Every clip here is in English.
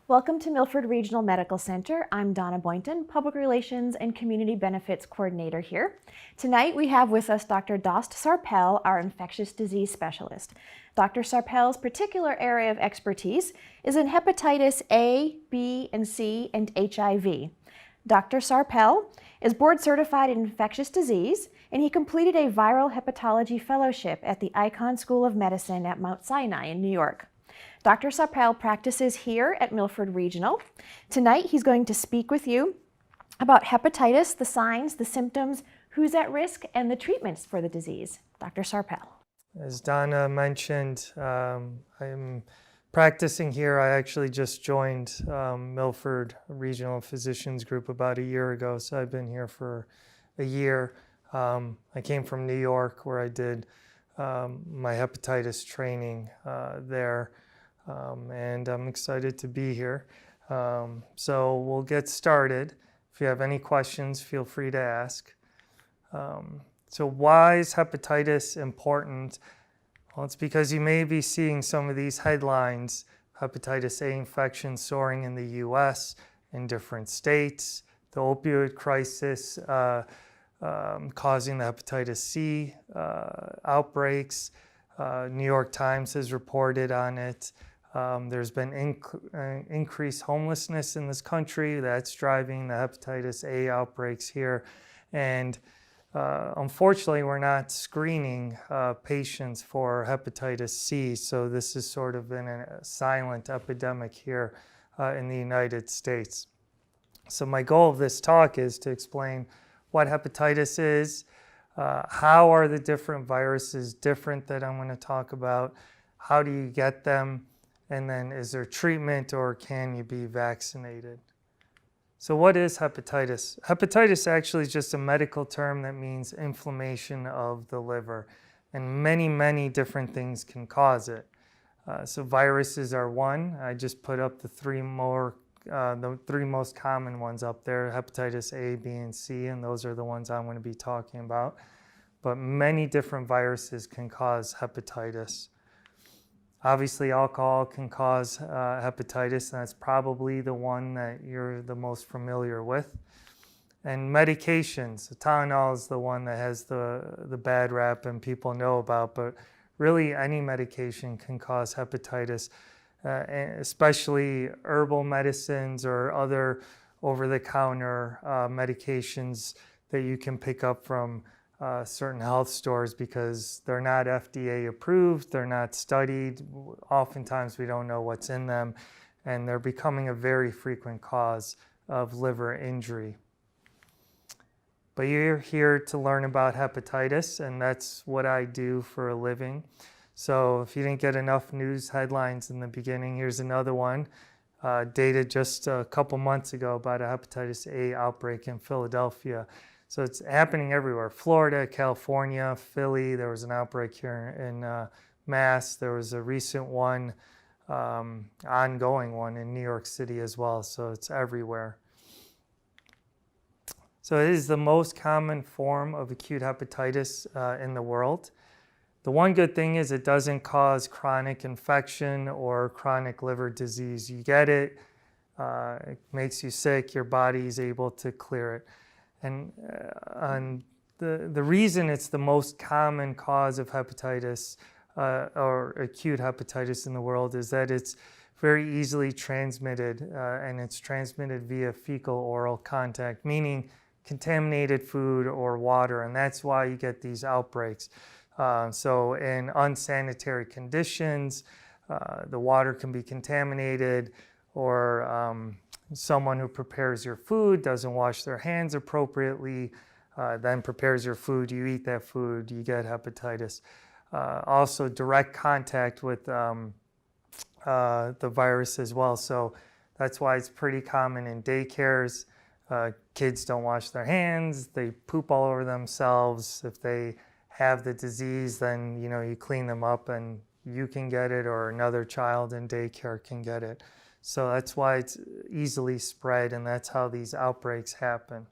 Welcome to Milford Regional Medical Center. I'm Donna Boynton, Public Relations and Community Benefits Coordinator here. Tonight we have with us Dr. Dost Sarpel, our infectious disease specialist. Dr. Sarpel's particular area of expertise is in hepatitis A, B, and C, and HIV. Dr. Sarpel is board certified in infectious disease, and he completed a viral hepatology fellowship at the Icahn School of Medicine at Mount Sinai in New York. Dr. Sarpel practices here at Milford Regional. Tonight he's going to speak with you about hepatitis, the signs, the symptoms, who's at risk, and the treatments for the disease. Dr. Sarpel. As Donna mentioned, I'm practicing here. I actually just joined Milford Regional Physicians Group about a year ago, so I've been here for a year. I came from New York where I did my hepatitis training there. And I'm excited to be here. So we'll get started. If you have any questions, feel free to ask. So why is hepatitis important? Well, it's because you may be seeing some of these headlines: hepatitis A infection soaring in the US, in different states, the opioid crisis causing the hepatitis C outbreaks. New York Times has reported on it. There's been increased homelessness in this country that's driving the hepatitis A outbreaks here. And unfortunately, we're not screening patients for hepatitis C, so this has sort of been a silent epidemic here in the United States. So my goal of this talk is to explain what hepatitis is, how are the different viruses different that I'm going to talk about, how do you get them, and then is there treatment or can you be vaccinated? So what is hepatitis? Hepatitis actually is just a medical term that means inflammation of the liver, and many, many different things can cause it. So viruses are one. I just put up the three most common ones up there: hepatitis A, B, and C, and those are the ones I'm going to be talking about. But many different viruses can cause hepatitis. Obviously, alcohol can cause hepatitis, and that's probably the one that you're the most familiar with. And medications, Tylenol is the one that has the bad rap and people know about, but really any medication can cause hepatitis, especially herbal medicines or other over-the-counter medications that you can pick up from certain health stores because they're not FDA approved, they're not studied. Oftentimes we don't know what's in them, and they're becoming a very frequent cause of liver injury. But you're here to learn about hepatitis, and that's what I do for a living. So if you didn't get enough news headlines in the beginning, here's another one dated just a couple months ago about a hepatitis A outbreak in Philadelphia. So it's happening everywhere: Florida, California, Philly. There was an outbreak here in Mass. There was a recent one, ongoing one in New York City as well. So it's everywhere. So it is the most common form of acute hepatitis in the world. The one good thing is it doesn't cause chronic infection or chronic liver disease. You get it, it makes you sick, your body is able to clear it. And the reason it's the most common cause of hepatitis or acute hepatitis in the world is that it's very easily transmitted, and it's transmitted via fecal-oral contact, meaning contaminated food or water, and that's why you get these outbreaks. So in unsanitary conditions, the water can be contaminated, or someone who prepares your food doesn't wash their hands appropriately, then prepares your food, you eat that food, you get hepatitis. Also direct contact with the virus as well. So that's why it's pretty common in daycares. Kids don't wash their hands, they poop all over themselves. If they have the disease, then you clean them up and you can get it, or another child in daycare can get it. So that's why it's easily spread, and that's how these outbreaks happen.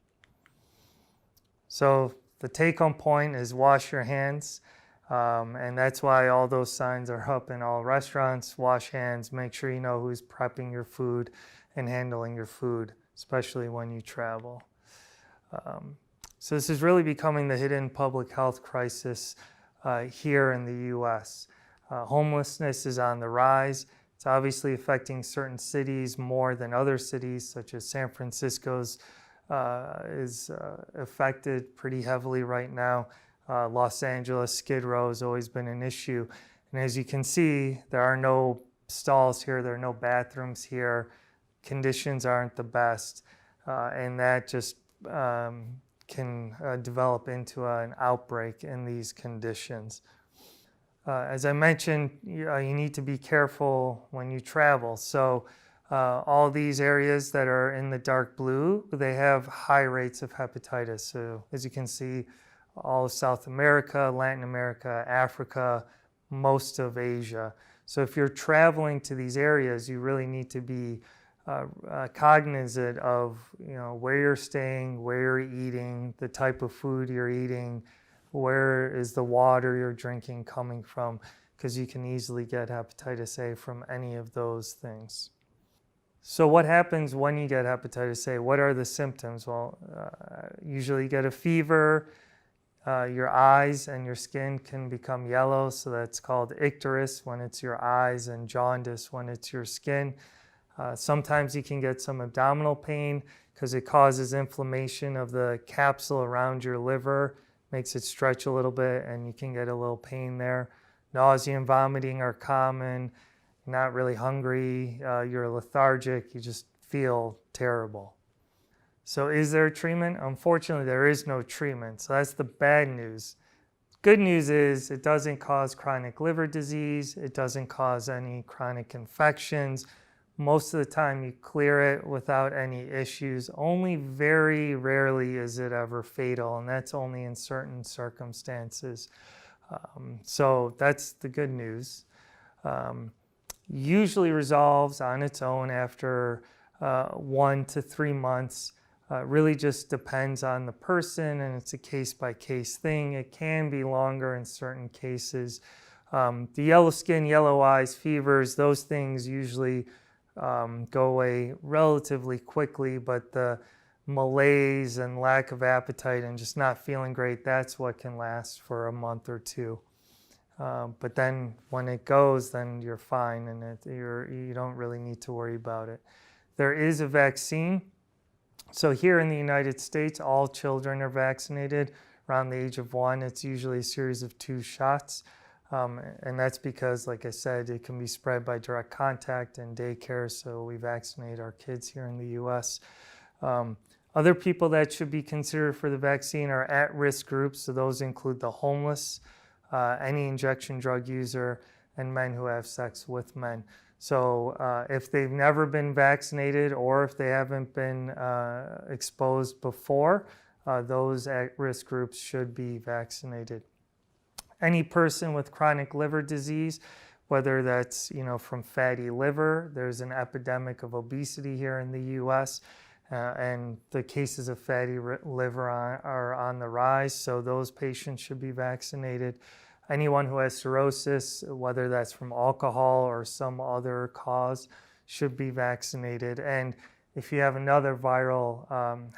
So the take-home point is wash your hands. And that's why all those signs are up in all restaurants. Wash hands, make sure you know who's prepping your food and handling your food, especially when you travel. So this is really becoming the hidden public health crisis here in the U.S. Homelessness is on the rise. It's obviously affecting certain cities more than other cities, such as San Francisco's is affected pretty heavily right now. Los Angeles, Skid Row has always been an issue. And as you can see, there are no stalls here, there are no bathrooms here, conditions aren't the best, and that just can develop into an outbreak in these conditions. As I mentioned, you need to be careful when you travel. So all these areas that are in the dark blue, they have high rates of hepatitis. So as you can see, all of South America, Latin America, Africa, most of Asia. So if you're traveling to these areas, you really need to be cognizant of where you're staying, where you're eating, the type of food you're eating, where is the water you're drinking coming from, because you can easily get hepatitis A from any of those things. So what happens when you get hepatitis A? What are the symptoms? Well, usually you get a fever, your eyes and your skin can become yellow, so that's called icterus when it's your eyes, and jaundice when it's your skin. Sometimes you can get some abdominal pain because it causes inflammation of the capsule around your liver, makes it stretch a little bit, and you can get a little pain there. Nausea and vomiting are common. You're not really hungry, you're lethargic, you just feel terrible. So is there a treatment? Unfortunately, there is no treatment. So that's the bad news. Good news is it doesn't cause chronic liver disease. It doesn't cause any chronic infections. Most of the time you clear it without any issues. Only very rarely is it ever fatal, and that's only in certain circumstances. So that's the good news. Usually resolves on its own after 1 to 3 months. Really just depends on the person, and it's a case-by-case thing. It can be longer in certain cases. The yellow skin, yellow eyes, fevers, those things usually go away relatively quickly, but the malaise and lack of appetite and just not feeling great, that's what can last for a month or two. But then when it goes, then you're fine, and you don't really need to worry about it. There is a vaccine. So here in the United States, all children are vaccinated around the age of 1. It's usually a series of 2 shots. And that's because, like I said, it can be spread by direct contact and daycare, so we vaccinate our kids here in the U.S. Other people that should be considered for the vaccine are at-risk groups, so those include the homeless, any injection drug user, and men who have sex with men. So if they've never been vaccinated or if they haven't been exposed before, those at-risk groups should be vaccinated. Any person with chronic liver disease, whether that's from fatty liver, there's an epidemic of obesity here in the U.S., and the cases of fatty liver are on the rise, so those patients should be vaccinated. Anyone who has cirrhosis, whether that's from alcohol or some other cause, should be vaccinated. And if you have another viral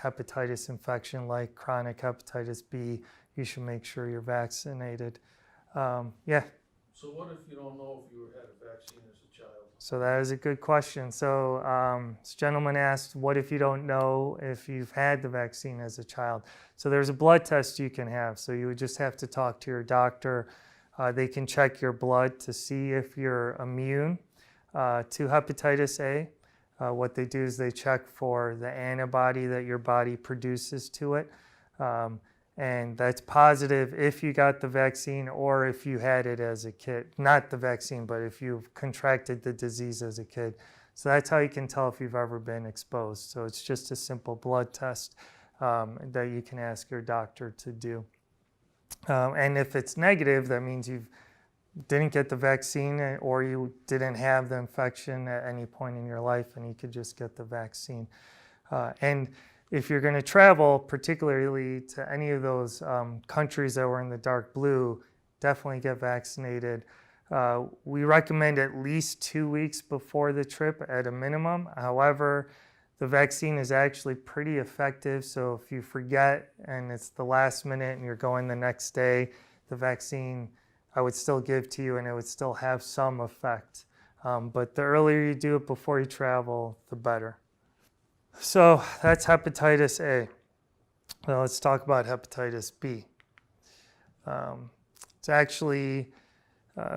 hepatitis infection like chronic hepatitis B, you should make sure you're vaccinated. Yeah. So what if you don't know if you had a vaccine as a child? So that is a good question. So this gentleman asked, what if you don't know if you've had the vaccine as a child? So there's a blood test you can have. So you would just have to talk to your doctor. They can check your blood to see if you're immune to hepatitis A. What they do is they check for the antibody that your body produces to it. And that's positive if you got the vaccine or if you had it as a kid. Not the vaccine, but if you've contracted the disease as a kid. So that's how you can tell if you've ever been exposed. So it's just a simple blood test that you can ask your doctor to do. And if it's negative, that means you didn't get the vaccine or you didn't have the infection at any point in your life, and you could just get the vaccine. And if you're going to travel, particularly to any of those countries that were in the dark blue, definitely get vaccinated. We recommend at least 2 weeks before the trip at a minimum. However, the vaccine is actually pretty effective, so if you forget and it's the last minute and you're going the next day, the vaccine I would still give to you and it would still have some effect. But the earlier you do it before you travel, the better. So that's hepatitis A. Now let's talk about hepatitis B. It's actually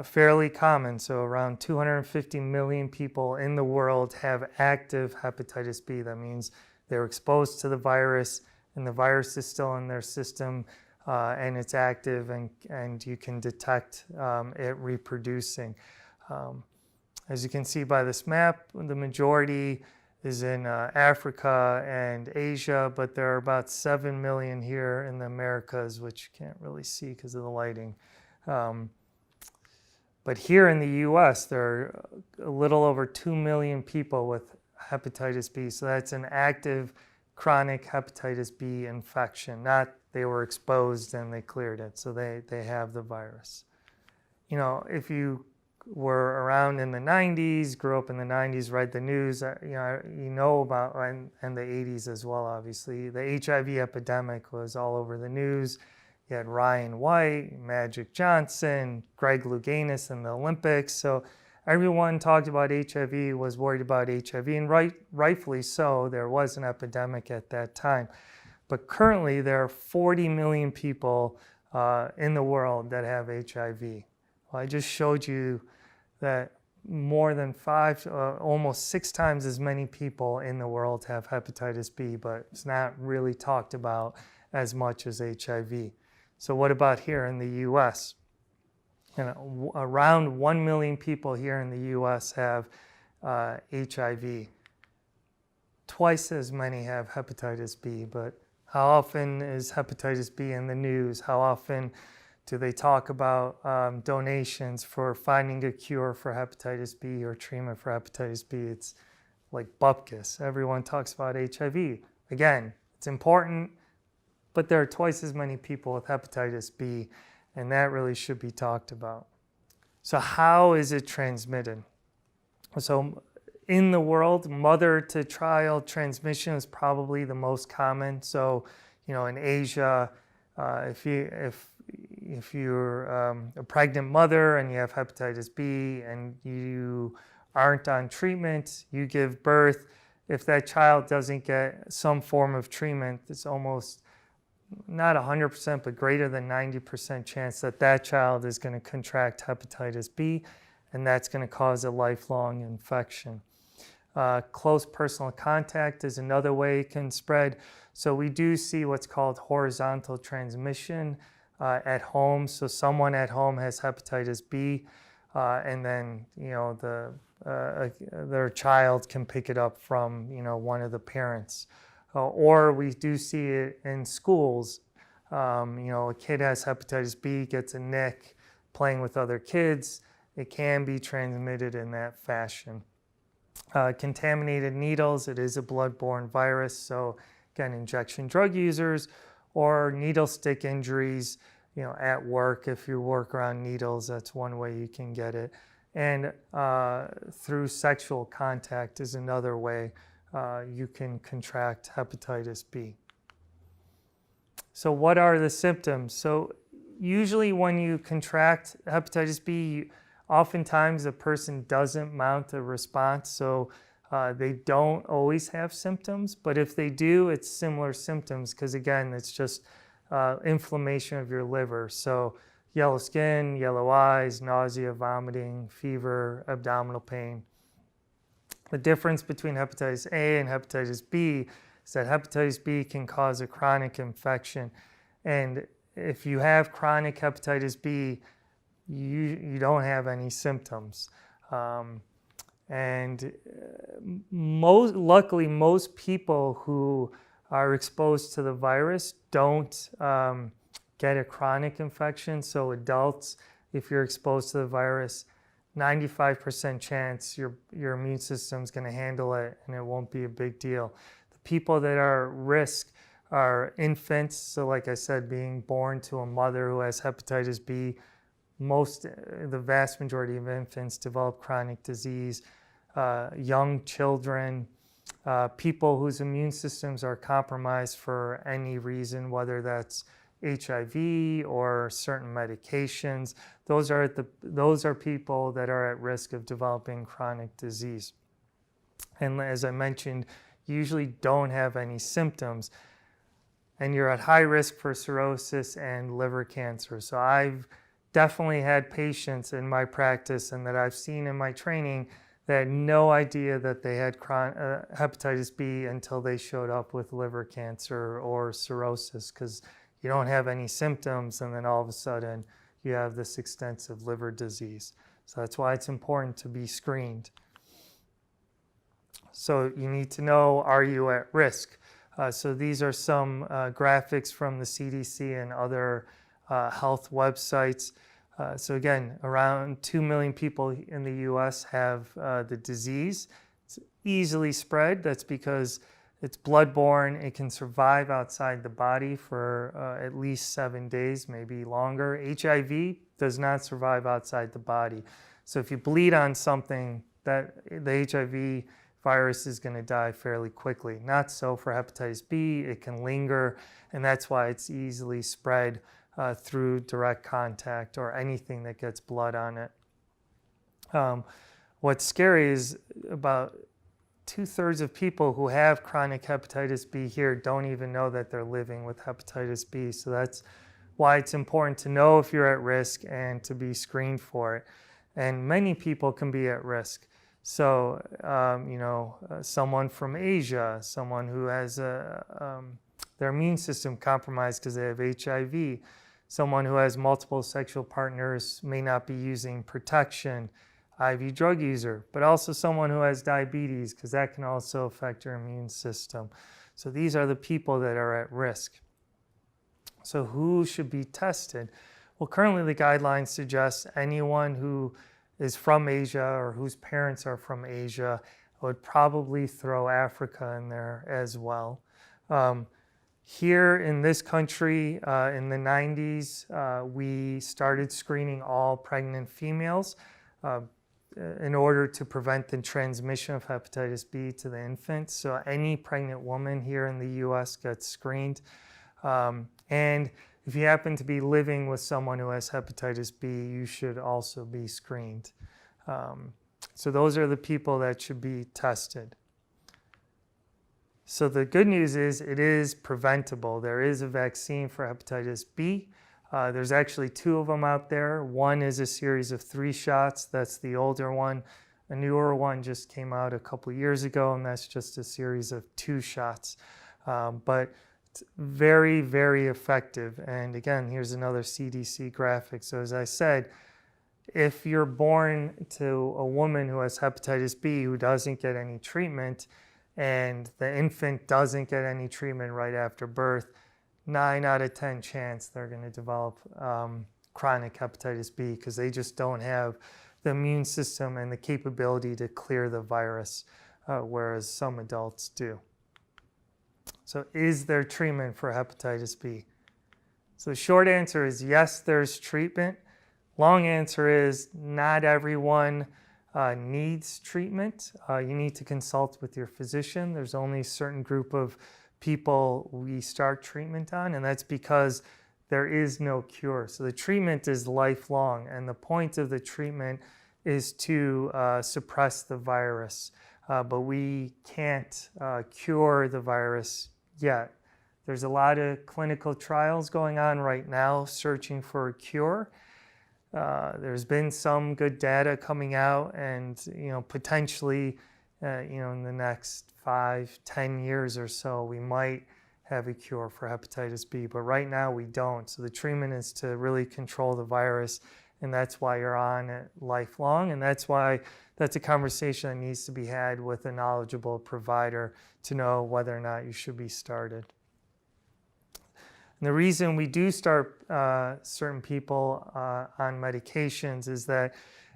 fairly common. So around 250 million people in the world have active hepatitis B. That means they're exposed to the virus and the virus is still in their system and it's active and you can detect it reproducing. As you can see by this map, the majority is in Africa and Asia, but there are about 7 million here in the Americas, which you can't really see because of the lighting. But here in the US, there are a little over 2 million people with hepatitis B. So that's an active chronic hepatitis B infection, not they were exposed and they cleared it. So they have the virus. You know, if you were around in the 90s, grew up in the 90s, read the news, you know about, and the 80s as well, obviously. The HIV epidemic was all over the news. You had Ryan White, Magic Johnson, Greg Louganis in the Olympics. So everyone talked about HIV, was worried about HIV, and rightfully so. There was an epidemic at that time. But currently, there are 40 million people in the world that have HIV. Well, I just showed you that more than almost 6 times as many people in the world have hepatitis B, but it's not really talked about as much as HIV. So what about here in the US? Around 1 million people here in the US have HIV. Twice as many have hepatitis B, but how often is hepatitis B in the news? How often do they talk about donations for finding a cure for hepatitis B or treatment for hepatitis B? It's like bupkis. Everyone talks about HIV. Again, it's important, but there are twice as many people with hepatitis B, and that really should be talked about. So how is it transmitted? So in the world, mother-to-child transmission is probably the most common. So, you know, in Asia, if you're a pregnant mother and you have hepatitis B and you aren't on treatment, you give birth. If that child doesn't get some form of treatment, it's almost not 100%, but greater than 90% chance that that child is going to contract hepatitis B, and that's going to cause a lifelong infection. Close personal contact is another way it can spread. So we do see what's called horizontal transmission at home. So someone at home has hepatitis B, and then their child can pick it up from one of the parents. Or we do see it in schools. A kid has hepatitis B, gets a nick, playing with other kids. It can be transmitted in that fashion. Contaminated needles, it is a blood-borne virus. So again, injection drug users or needle stick injuries, at work. If you work around needles, that's one way you can get it. And through sexual contact is another way you can contract hepatitis B. So what are the symptoms? So usually when you contract hepatitis B, oftentimes the person doesn't mount a response. So they don't always have symptoms, but if they do, it's similar symptoms because again, it's just inflammation of your liver. So yellow skin, yellow eyes, nausea, vomiting, fever, abdominal pain. The difference between hepatitis A and hepatitis B is that hepatitis B can cause a chronic infection. And if you have chronic hepatitis B, you don't have any symptoms. Luckily, most people who are exposed to the virus don't get a chronic infection. So adults, if you're exposed to the virus, 95% chance your immune system is going to handle it and it won't be a big deal. The people that are at risk are infants. So like I said, being born to a mother who has hepatitis B, the vast majority of infants develop chronic disease, young children, people whose immune systems are compromised for any reason, whether that's HIV or certain medications. Those are people that are at risk of developing chronic disease. And as I mentioned, you usually don't have any symptoms, and you're at high risk for cirrhosis and liver cancer. So I've definitely had patients in my practice and that I've seen in my training that had no idea that they had hepatitis B until they showed up with liver cancer or cirrhosis, because you don't have any symptoms and then all of a sudden you have this extensive liver disease. So that's why it's important to be screened. So you need to know, are you at risk? So these are some graphics from the CDC and other health websites. So again, around 2 million people in the US have the disease. It's easily spread. That's because it's bloodborne. It can survive outside the body for at least 7 days, maybe longer. HIV does not survive outside the body. So if you bleed on something, that the HIV virus is going to die fairly quickly. Not so for hepatitis B. It can linger, and that's why it's easily spread through direct contact or anything that gets blood on it. What's scary is about 2/3 of people who have chronic hepatitis B here don't even know that they're living with hepatitis B. So that's why it's important to know if you're at risk and to be screened for it. And many people can be at risk. So, someone from Asia, someone who has their immune system compromised because they have HIV, someone who has multiple sexual partners may not be using protection, IV drug user, but also someone who has diabetes, because that can also affect your immune system. So these are the people that are at risk. So who should be tested? Well, currently the guidelines suggest anyone who is from Asia or whose parents are from Asia. I would probably throw Africa in there as well. Here in this country, in the 90s, we started screening all pregnant females in order to prevent the transmission of hepatitis B to the infant. So any pregnant woman here in the US gets screened. And if you happen to be living with someone who has hepatitis B, you should also be screened. So those are the people that should be tested. So the good news is it is preventable. There is a vaccine for hepatitis B. There's actually 2 of them out there. One is a series of 3 shots. That's the older one. A newer one just came out a couple years ago, and that's just a series of 2 shots. But it's very, very effective. And again, here's another CDC graphic. So as I said, if you're born to a woman who has hepatitis B who doesn't get any treatment, and the infant doesn't get any treatment right after birth, 9 out of 10 chance they're going to develop chronic hepatitis B, because they just don't have the immune system and the capability to clear the virus, whereas some adults do. So is there treatment for hepatitis B? So the short answer is yes, there's treatment. Long answer is not everyone needs treatment. You need to consult with your physician. There's only a certain group of people we start treatment on, and that's because there is no cure. So the treatment is lifelong, and the point of the treatment is to suppress the virus. But we can't cure the virus yet. There's a lot of clinical trials going on right now searching for a cure. There's been some good data coming out, and potentially in the next 5-10 years or so we might have a cure for hepatitis B, but right now we don't. So the treatment is to really control the virus, and that's why you're on it lifelong, and that's a conversation that needs to be had with a knowledgeable provider to know whether or not you should be started. And the reason we do start certain people on medications is that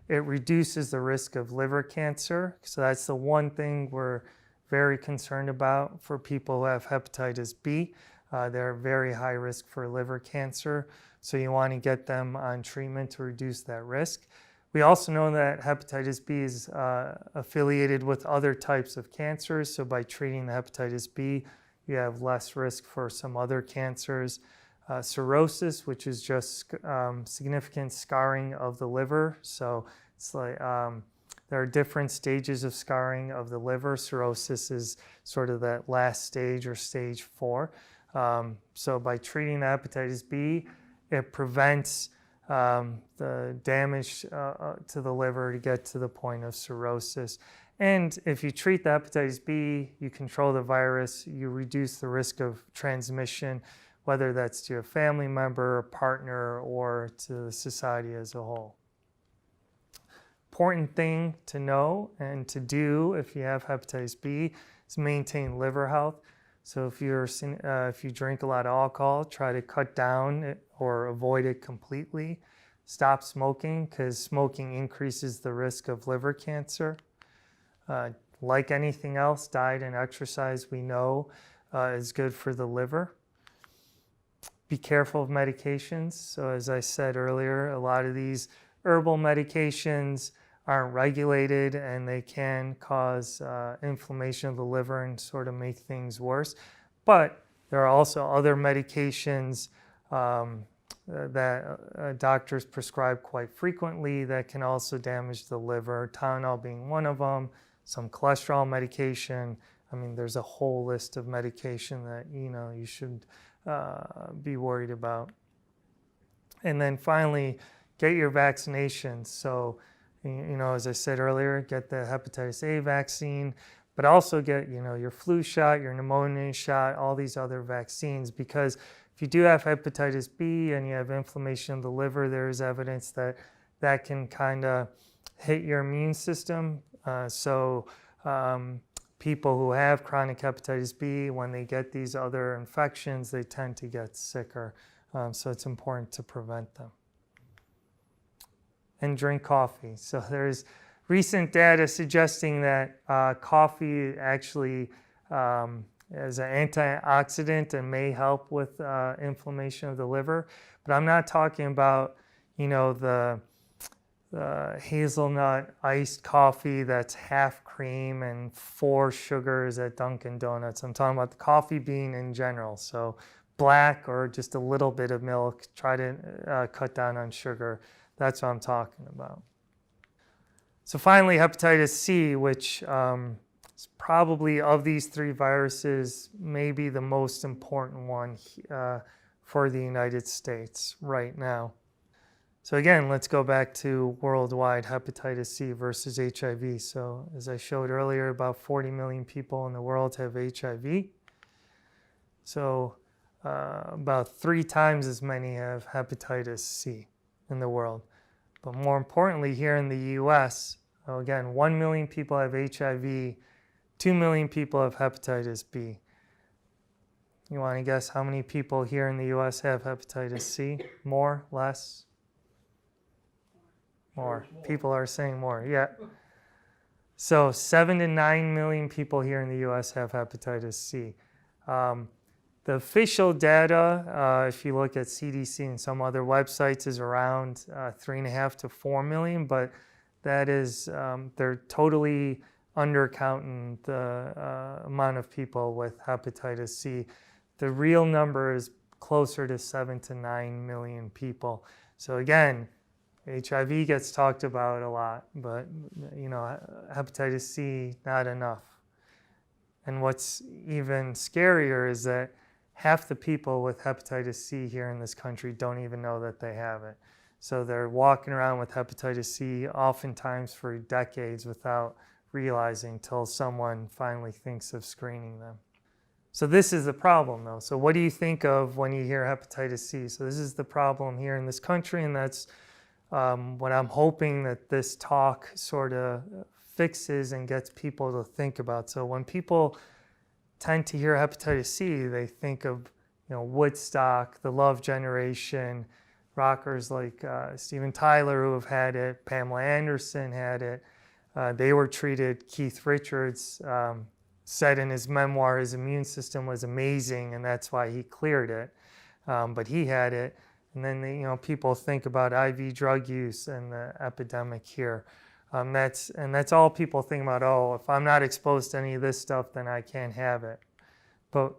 it reduces the risk of liver cancer. So that's the one thing we're very concerned about for people who have hepatitis B. they're very high risk for liver cancer. So you want to get them on treatment to reduce that risk. We also know that hepatitis B is affiliated with other types of cancers. So by treating the hepatitis B, you have less risk for some other cancers. Cirrhosis, which is just significant scarring of the liver. So it's like there are different stages of scarring of the liver. Cirrhosis is sort of that last stage or stage 4. So by treating the hepatitis B, it prevents the damage to the liver to get to the point of cirrhosis. And if you treat the hepatitis B, you control the virus, you reduce the risk of transmission, whether that's to a family member, a partner, or to the society as a whole. Important thing to know and to do if you have hepatitis B is maintain liver health. So if you drink a lot of alcohol, try to cut down it or avoid it completely. Stop smoking, because smoking increases the risk of liver cancer. Like anything else, diet and exercise we know is good for the liver. Be careful of medications. So as I said earlier, a lot of these herbal medications aren't regulated and they can cause inflammation of the liver and sort of make things worse. But there are also other medications that doctors prescribe quite frequently that can also damage the liver, Tylenol being one of them, some cholesterol medication. I mean, there's a whole list of medication that you should be worried about. And then finally, get your vaccinations. So, as I said earlier, get the hepatitis A vaccine, but also get, your flu shot, your pneumonia shot, all these other vaccines, because if you do have hepatitis B and you have inflammation of the liver, there is evidence that that can kind of hit your immune system. People who have chronic hepatitis B, when they get these other infections, they tend to get sicker. So it's important to prevent them. And drink coffee. So there's recent data suggesting that coffee actually is an antioxidant and may help with inflammation of the liver. But I'm not talking about, the hazelnut iced coffee that's half cream and 4 sugars at Dunkin' Donuts. I'm talking about the coffee bean in general. So black or just a little bit of milk. Try to cut down on sugar. That's what I'm talking about. So finally, hepatitis C, which is probably of these 3 viruses, maybe the most important one for the United States right now. So again, let's go back to worldwide hepatitis C versus HIV. So as I showed earlier, about 40 million people in the world have HIV. So about 3 times as many have hepatitis C in the world. But more importantly, here in the US, again, 1 million people have HIV, 2 million people have hepatitis B. You want to guess how many people here in the US have hepatitis C? More? Less? More. People are saying more, yeah. So 7 to 9 million people here in the US have hepatitis C. The official data, if you look at CDC and some other websites, is around 3.5 to 4 million, but that is, they're totally undercounting the amount of people with hepatitis C. The real number is closer to 7 to 9 million people. So again, HIV gets talked about a lot, but hepatitis C, not enough. And what's even scarier is that half the people with hepatitis C here in this country don't even know that they have it. So they're walking around with hepatitis C oftentimes for decades without realizing till someone finally thinks of screening them. So this is the problem though. So what do you think of when you hear hepatitis C? So this is the problem here in this country, and that's what I'm hoping that this talk sort of fixes and gets people to think about. So when people tend to hear hepatitis C, they think of Woodstock, the Love Generation, rockers like Steven Tyler who have had it, Pamela Anderson had it. They were treated. Keith Richards said in his memoir his immune system was amazing and that's why he cleared it. But he had it. And then people think about IV drug use and the epidemic here. That's all people think about. Oh, if I'm not exposed to any of this stuff, then I can't have it. But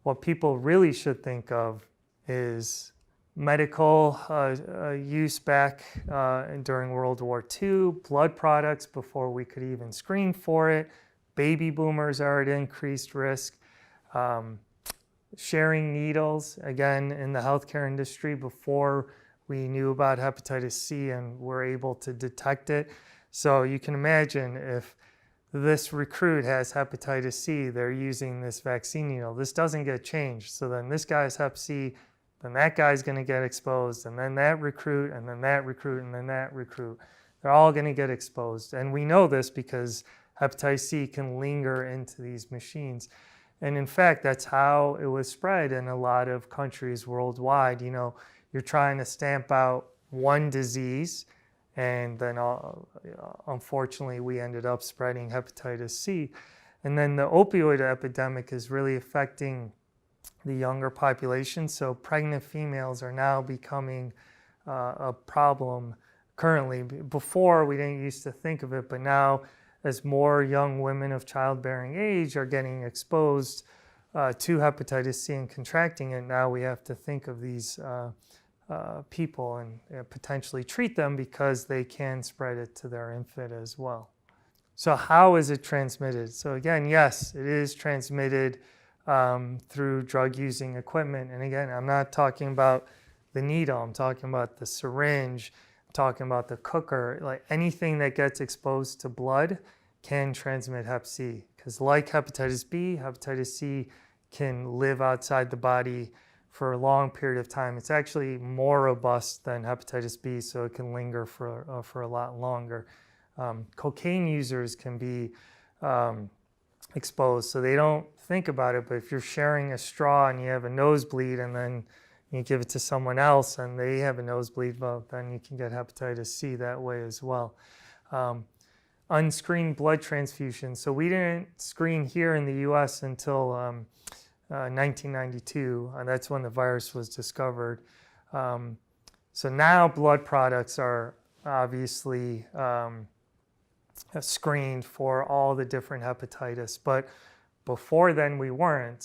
what people really should think of is medical use back during World War II, blood products before we could even screen for it. Baby boomers are at increased risk. Sharing needles, again, in the healthcare industry before we knew about hepatitis C and were able to detect it. So you can imagine if this recruit has hepatitis C, they're using this vaccine needle. This doesn't get changed. So then this guy has hep C, then that guy's going to get exposed, and then that recruit, and then that recruit, and then that recruit. They're all going to get exposed. And we know this because hepatitis C can linger into these machines. And in fact, that's how it was spread in a lot of countries worldwide. You're trying to stamp out one disease, and then unfortunately we ended up spreading hepatitis C. And then the opioid epidemic is really affecting the younger population. So pregnant females are now becoming a problem currently. Before, we didn't used to think of it, but now as more young women of childbearing age are getting exposed to hepatitis C and contracting it, now we have to think of these people and potentially treat them because they can spread it to their infant as well. So how is it transmitted? So again, yes, it is transmitted through drug-using equipment. And again, I'm not talking about the needle, I'm talking about the syringe, I'm talking about the cooker. Like anything that gets exposed to blood can transmit hep C. Because like hepatitis B, hepatitis C can live outside the body for a long period of time. It's actually more robust than hepatitis B, so it can linger for a lot longer. Cocaine users can be exposed, so they don't think about it, but if you're sharing a straw and you have a nosebleed and then you give it to someone else and they have a nosebleed, well, then you can get hepatitis C that way as well. Unscreened blood transfusions. So we didn't screen here in the US until 1992. That's when the virus was discovered. So now blood products are obviously screened for all the different hepatitis, but before then we weren't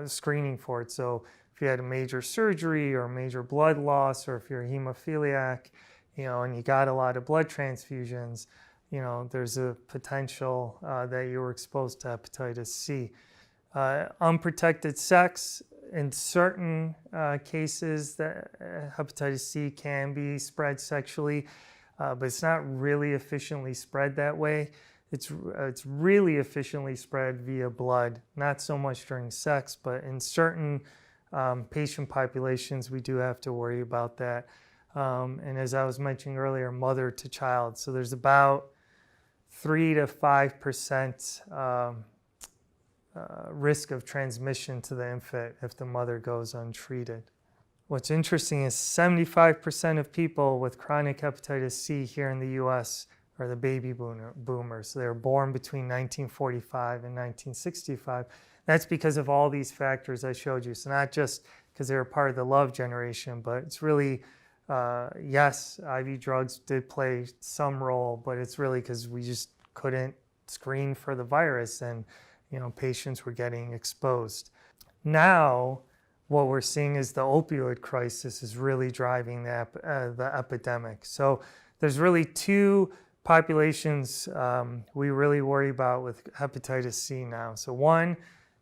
screening for it. So if you had a major surgery or major blood loss, or if you're a hemophiliac, and you got a lot of blood transfusions, there's a potential that you were exposed to hepatitis C. Unprotected sex, in certain cases, that hepatitis C can be spread sexually, but it's not really efficiently spread that way. It's really efficiently spread via blood, not so much during sex, but in certain patient populations, we do have to worry about that. And as I was mentioning earlier, mother to child. So there's about 3 to 5% risk of transmission to the infant if the mother goes untreated. What's interesting is 75% of people with chronic hepatitis C here in the US are the baby boomers. So they were born between 1945 and 1965. That's because of all these factors I showed you. So not just because they were part of the love generation, but it's really, yes, IV drugs did play some role, but it's really because we just couldn't screen for the virus and patients were getting exposed. Now, what we're seeing is the opioid crisis is really driving the epidemic. So there's really two populations we really worry about with hepatitis C now. So one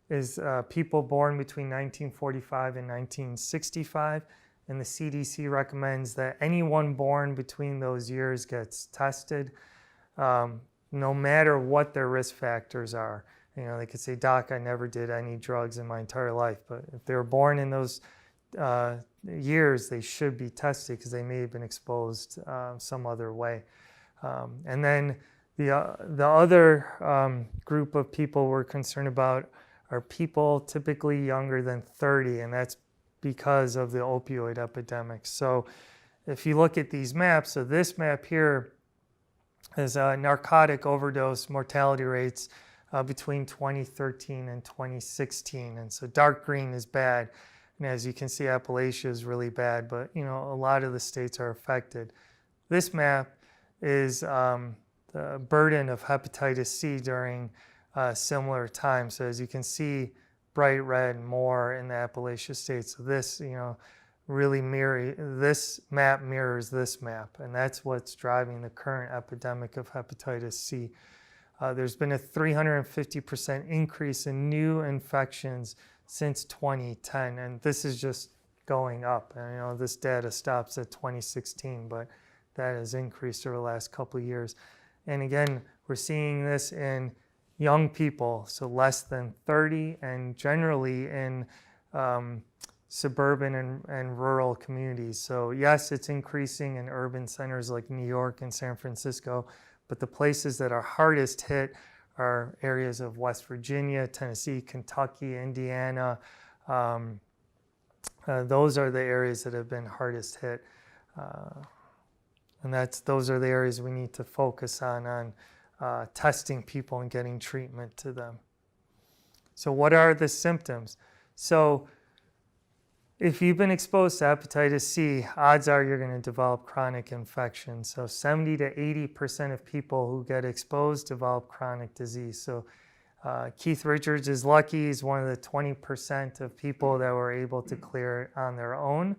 is people born between 1945 and 1965, and the CDC recommends that anyone born between those years gets tested, no matter what their risk factors are. They could say, "Doc, I never did any drugs in my entire life," but if they were born in those years, they should be tested because they may have been exposed some other way. And then the other group of people we're concerned about are people typically younger than 30, and that's because of the opioid epidemic. So if you look at these maps, so this map here is narcotic overdose mortality rates between 2013 and 2016. And so dark green is bad. And as you can see, Appalachia is really bad, but a lot of the states are affected. This map is the burden of hepatitis C during similar times. So as you can see, bright red more in the Appalachia states. So this, really this map mirrors this map, and that's what's driving the current epidemic of hepatitis C. There's been a 350% increase in new infections since 2010, and this is just going up. And, this data stops at 2016, but that has increased over the last couple of years. And again, we're seeing this in young people, so less than 30, and generally in suburban and rural communities. So yes, it's increasing in urban centers like New York and San Francisco, but the places that are hardest hit are areas of West Virginia, Tennessee, Kentucky, Indiana. Those are the areas that have been hardest hit. And those are the areas we need to focus on testing people and getting treatment to them. So what are the symptoms? So if you've been exposed to hepatitis C, odds are you're going to develop chronic infection. So 70 to 80% of people who get exposed develop chronic disease. So Keith Richards is lucky. He's one of the 20% of people that were able to clear it on their own.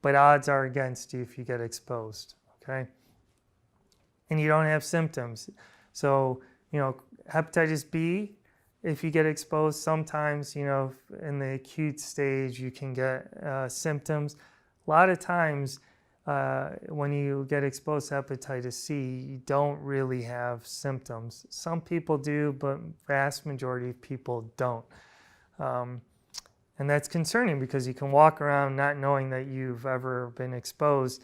But odds are against you if you get exposed, okay? And you don't have symptoms. So, hepatitis B, if you get exposed, sometimes, in the acute stage, you can get symptoms. A lot of times, when you get exposed to hepatitis C, you don't really have symptoms. Some people do, but vast majority of people don't. And that's concerning because you can walk around not knowing that you've ever been exposed.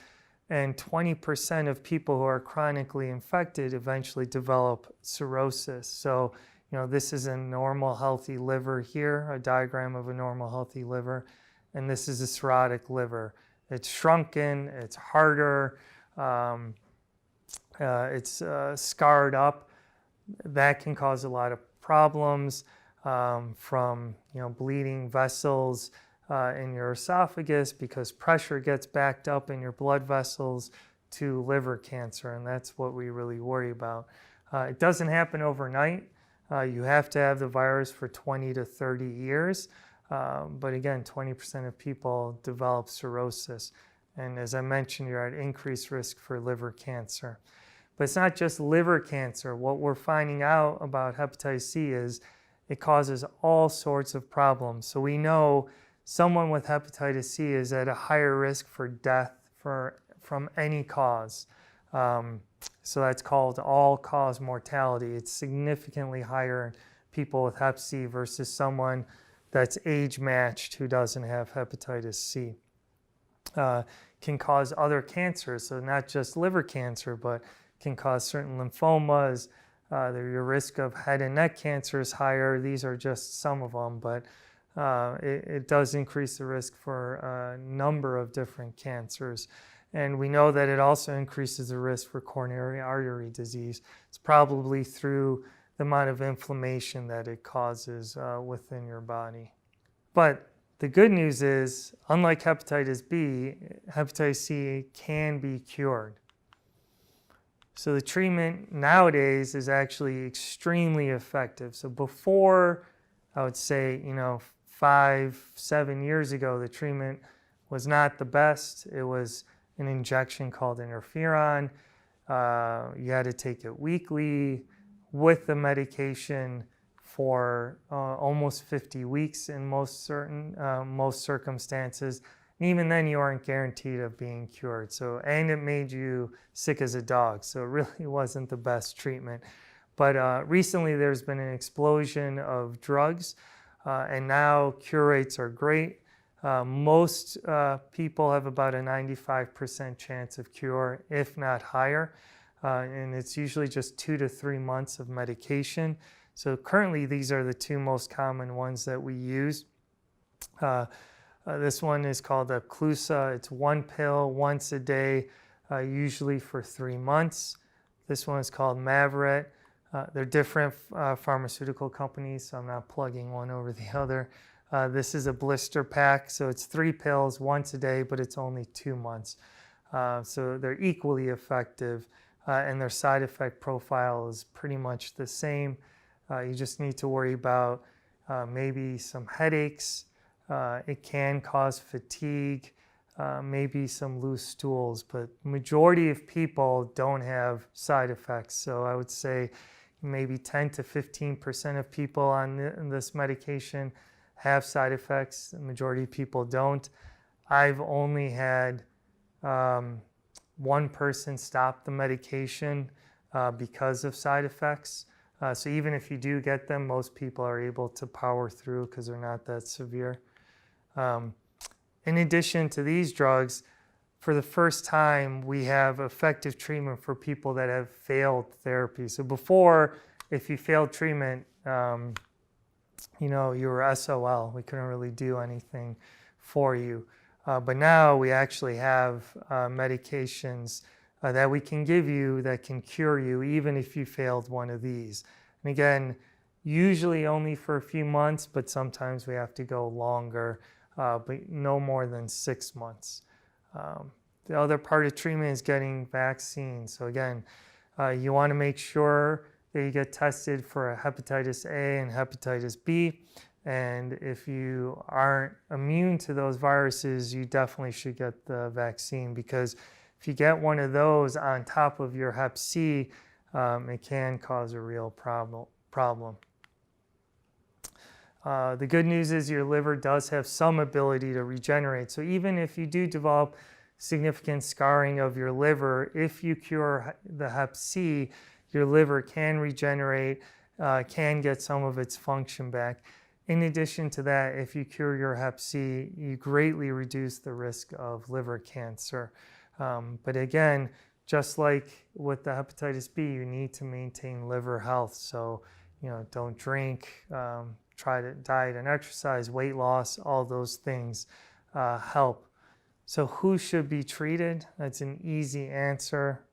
And 20% of people who are chronically infected eventually develop cirrhosis. So, this is a normal healthy liver here, a diagram of a normal healthy liver, and this is a cirrhotic liver. It's shrunken, it's harder, it's scarred up. That can cause a lot of problems from bleeding vessels in your esophagus because pressure gets backed up in your blood vessels to liver cancer, and that's what we really worry about. It doesn't happen overnight. You have to have the virus for 20 to 30 years, but again, 20% of people develop cirrhosis. And as I mentioned, you're at increased risk for liver cancer. But it's not just liver cancer. What we're finding out about hepatitis C is it causes all sorts of problems. So we know someone with hepatitis C is at a higher risk for death from any cause. So that's called all-cause mortality. It's significantly higher in people with hep C versus someone that's age-matched who doesn't have hepatitis C. Can cause other cancers, so not just liver cancer, but can cause certain lymphomas. Your risk of head and neck cancer is higher. These are just some of them, but it does increase the risk for a number of different cancers. And we know that it also increases the risk for coronary artery disease. It's probably through the amount of inflammation that it causes within your body. But the good news is, unlike hepatitis B, hepatitis C can be cured. So the treatment nowadays is actually extremely effective. So before, I would say, 5-7 years ago, the treatment was not the best. It was an injection called interferon. You had to take it weekly with the medication for almost 50 weeks in most circumstances. And even then, you aren't guaranteed of being cured. And it made you sick as a dog. So it really wasn't the best treatment. But recently, there's been an explosion of drugs, and now cure rates are great. Most people have about a 95% chance of cure, if not higher. And it's usually just 2 to 3 months of medication. So currently, these are the two most common ones that we use. This one is called Epclusa. It's one pill once a day, usually for 3 months. This one is called Mavorite. They're different pharmaceutical companies, so I'm not plugging one over the other. This is a blister pack, so it's 3 pills once a day, but it's only 2 months. So they're equally effective, and their side effect profile is pretty much the same. You just need to worry about maybe some headaches. It can cause fatigue, maybe some loose stools, but majority of people don't have side effects. So I would say maybe 10 to 15% of people on this medication have side effects. The majority of people don't. I've only had one person stop the medication because of side effects. So even if you do get them, most people are able to power through because they're not that severe. In addition to these drugs, for the first time, we have effective treatment for people that have failed therapy. So before, if you failed treatment, you were SOL. We couldn't really do anything for you. But now we actually have medications that we can give you that can cure you even if you failed one of these. And again, usually only for a few months, but sometimes we have to go longer, but no more than 6 months. The other part of treatment is getting vaccines. So again, you want to make sure that you get tested for hepatitis A and hepatitis B. And if you aren't immune to those viruses, you definitely should get the vaccine, because if you get one of those on top of your Hep C, it can cause a real problem. The good news is your liver does have some ability to regenerate. So even if you do develop significant scarring of your liver, if you cure the Hep C, your liver can regenerate, can get some of its function back. In addition to that, if you cure your Hep C, you greatly reduce the risk of liver cancer. But again, just like with the hepatitis B, you need to maintain liver health. So, don't drink, try to diet and exercise, weight loss, all those things help. So who should be treated? That's an easy answer.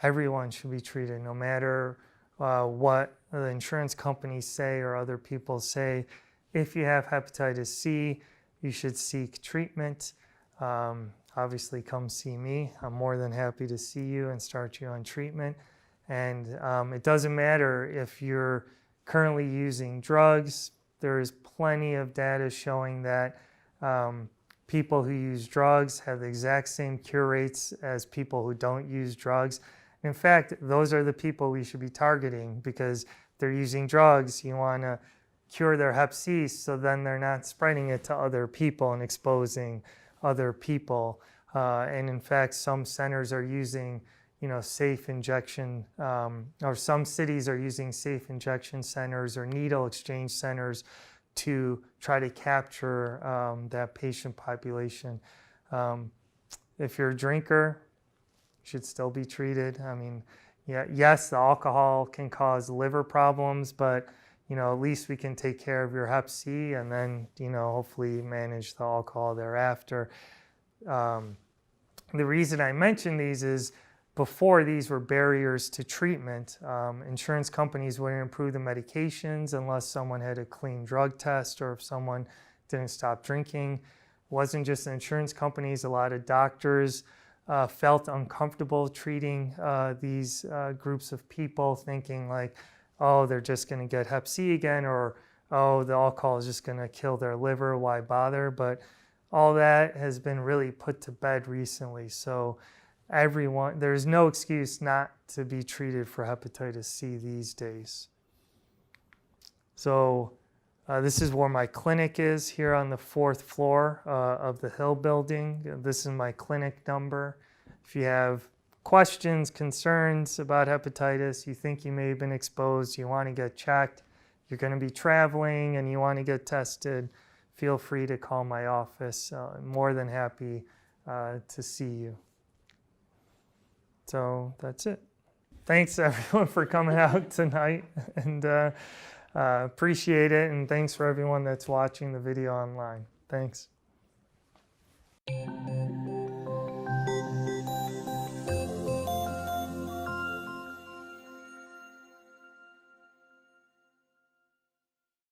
Everyone should be treated, no matter what the insurance companies say or other people say. If you have hepatitis C, you should seek treatment. Obviously, come see me. I'm more than happy to see you and start you on treatment. And it doesn't matter if you're currently using drugs. There is plenty of data showing that people who use drugs have the exact same cure rates as people who don't use drugs. In fact, those are the people we should be targeting, because they're using drugs. You want to cure their Hep C so then they're not spreading it to other people and exposing other people. And in fact, some centers are using safe injection, or some cities are using safe injection centers or needle exchange centers to try to capture that patient population. If you're a drinker, you should still be treated. I mean, yes, the alcohol can cause liver problems, but at least we can take care of your Hep C and then hopefully manage the alcohol thereafter. The reason I mention these is, before, these were barriers to treatment. Insurance companies wouldn't approve the medications unless someone had a clean drug test or if someone didn't stop drinking. It wasn't just the insurance companies. A lot of doctors felt uncomfortable treating these groups of people, thinking like, oh, they're just going to get Hep C again, or oh, the alcohol is just going to kill their liver, why bother? But all that has been really put to bed recently. So there's no excuse not to be treated for hepatitis C these days. So this is where my clinic is, here on the 4th floor of the Hill building. This is my clinic number. If you have questions, concerns about hepatitis, you think you may have been exposed, you want to get checked, you're going to be traveling and you want to get tested, feel free to call my office. I'm more than happy to see you. So that's it. Thanks everyone for coming out tonight, and appreciate it. And thanks for everyone that's watching the video online. Thanks.